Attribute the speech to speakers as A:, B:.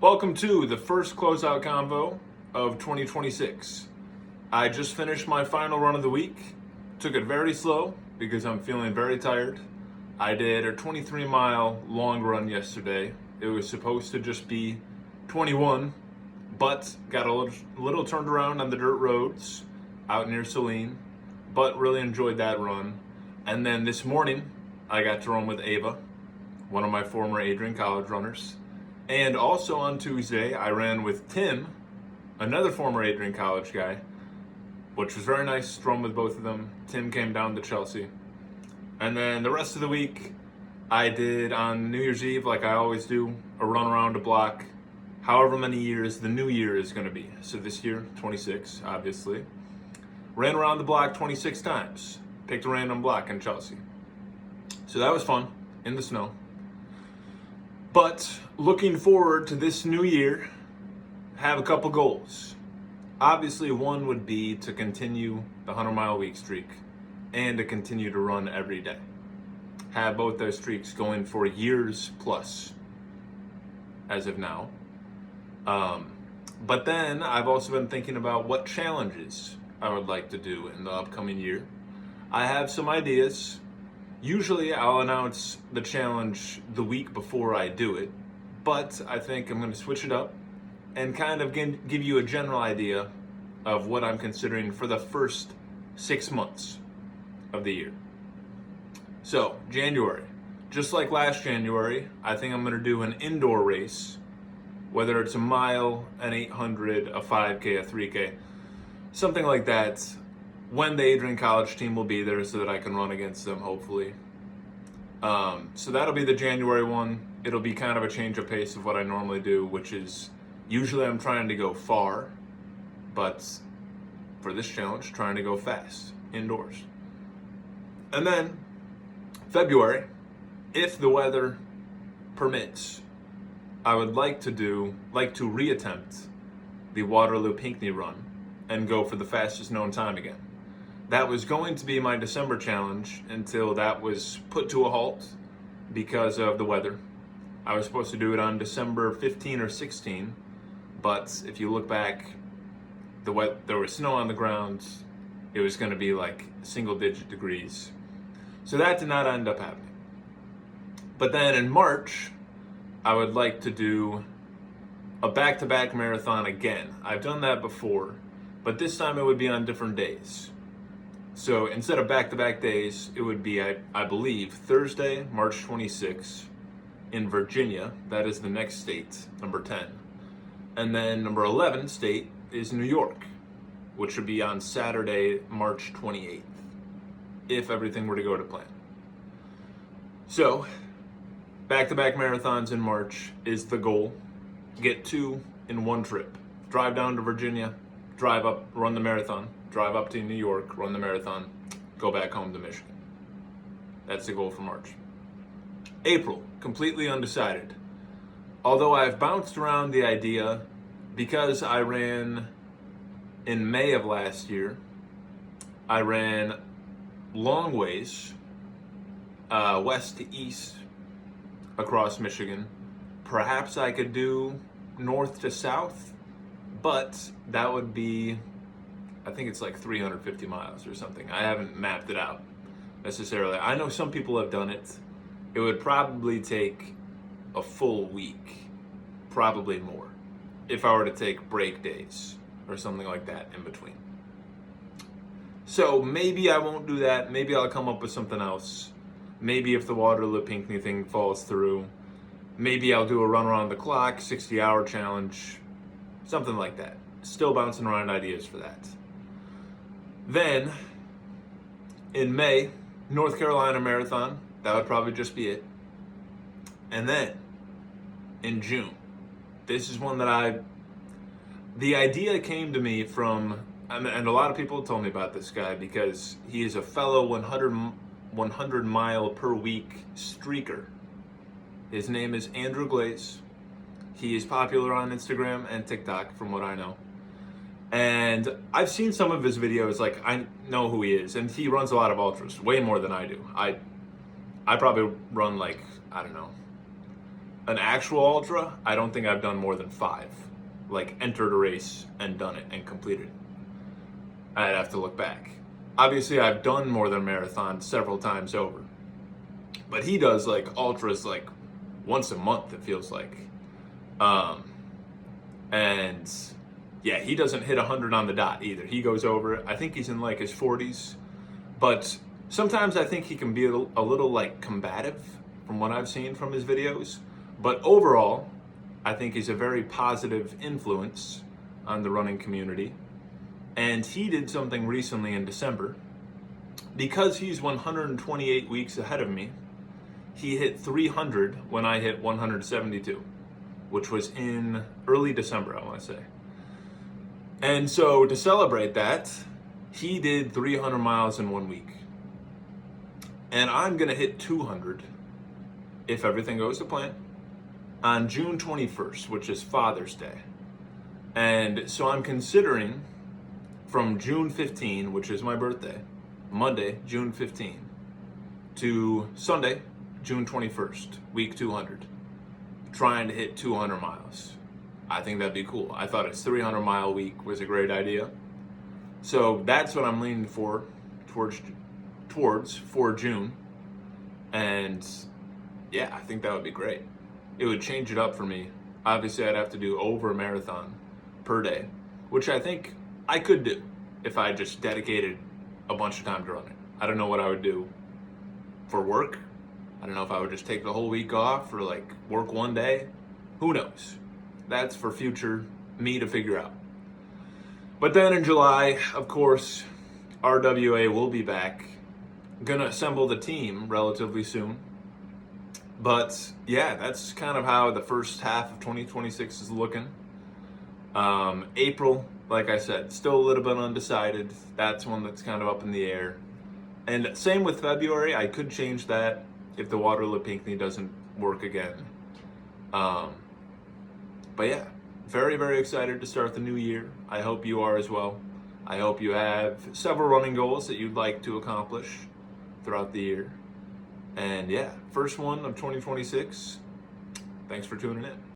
A: Welcome to the first closeout convo of 2026. I just finished my final run of the week. Took it very slow because I'm feeling very tired. I did a 23-mile long run yesterday. It was supposed to just be 21, but got a little turned around on the dirt roads out near Saline, but really enjoyed that run. And then this morning, I got to run with Ava, one of my former Adrian College runners. And also on Tuesday, I ran with Tim, another former Adrian College guy, which was very nice to run with both of them. Tim came down to Chelsea. And then the rest of the week, I did on New Year's Eve, like I always do, a run around a block, however many years the new year is going to be. So this year, 26, obviously. Ran around the block 26 times. Picked a random block in Chelsea. So that was fun, in the snow. But looking forward to this new year, have a couple goals. Obviously, one would be to continue the 100-mile week streak and to continue to run every day. Have both those streaks going for years plus as of now. But then I've also been thinking about what challenges I would like to do in the upcoming year. I have some ideas. Usually I'll announce the challenge the week before I do it, but I think I'm going to switch it up and kind of give you a general idea of what I'm considering for the first 6 months of the year. So, January. Just like last January, I think I'm going to do an indoor race, whether it's a mile, an 800, a 5K, a 3K, something like that, when the Adrian College team will be there so that I can run against them, hopefully. So that'll be the January one. It'll be kind of a change of pace of what I normally do, which is usually I'm trying to go far, but for this challenge, trying to go fast, indoors. And then February, if the weather permits, I would like to reattempt the Waterloo Pinckney run and go for the fastest known time again. That was going to be my December challenge until that was put to a halt because of the weather. I was supposed to do it on December 15 or 16, but if you look back, there was snow on the ground. It was going to be like single-digit degrees. So that did not end up happening. But then in March, I would like to do a back-to-back marathon again. I've done that before, but this time it would be on different days. So instead of back-to-back days, it would be, I believe, Thursday, March 26th in Virginia. That is the next state, number 10. And then number 11 state is New York, which would be on Saturday, March 28th, if everything were to go to plan. So, back-to-back marathons in March is the goal. Get 2 in one trip. Drive down to Virginia, drive up, run the marathon, drive up to New York, run the marathon, go back home to Michigan. That's the goal for March. April, completely undecided. Although I've bounced around the idea because I ran in May of last year, I ran long ways, west to east across Michigan. Perhaps I could do north to south, but that would be, I think it's like 350 miles or something. I haven't mapped it out necessarily. I know some people have done it. It would probably take a full week, probably more, if I were to take break days or something like that in between. So maybe I won't do that. Maybe I'll come up with something else. Maybe if the Waterloo Pinckney thing falls through, maybe I'll do a run around the clock, 60-hour challenge, something like that. Still bouncing around ideas for that. Then, in May, North Carolina Marathon. That would probably just be it. And then, in June, this is one that the idea came to me from, and a lot of people told me about this guy because he is a fellow 100 mile per week streaker. His name is Andrew Glaze. He is popular on Instagram and TikTok, from what I know. And I've seen some of his videos, like I know who he is, and he runs a lot of ultras, way more than I do. I probably run like, I don't know, an actual ultra, I don't think I've done more than 5. Like, entered a race and done it and completed it. I'd have to look back. Obviously, I've done more than a marathon several times over. But he does like ultras like once a month, it feels like. And yeah, he doesn't hit 100 on the dot either. He goes over it. I think he's in like his 40s. But sometimes I think he can be a little like combative from what I've seen from his videos. But overall, I think he's a very positive influence on the running community. And he did something recently in December. Because he's 128 weeks ahead of me, he hit 300 when I hit 172, which was in early December, I want to say. And so to celebrate that, he did 300 miles in 1 week. And I'm going to hit 200, if everything goes to plan, on June 21st, which is Father's Day. And so I'm considering from June 15, which is my birthday, Monday, June 15, to Sunday, June 21st, week 200, trying to hit 200 miles. I think that'd be cool. I thought his 300-mile week was a great idea. So that's what I'm leaning towards for June. And yeah, I think that would be great. It would change it up for me. Obviously, I'd have to do over a marathon per day, which I think I could do if I just dedicated a bunch of time to running. I don't know what I would do for work. I don't know if I would just take the whole week off or like work one day. Who knows? That's for future me to figure out. But then in July, of course, RWA will be back. Gonna assemble the team relatively soon. But yeah, that's kind of how the first half of 2026 is looking. April, like I said, still a little bit undecided. That's one that's kind of up in the air. And same with February. I could change that if the Waterloo Pinckney doesn't work again. But yeah, very, very excited to start the new year. I hope you are as well. I hope you have several running goals that you'd like to accomplish throughout the year. And yeah, first one of 2026. Thanks for tuning in.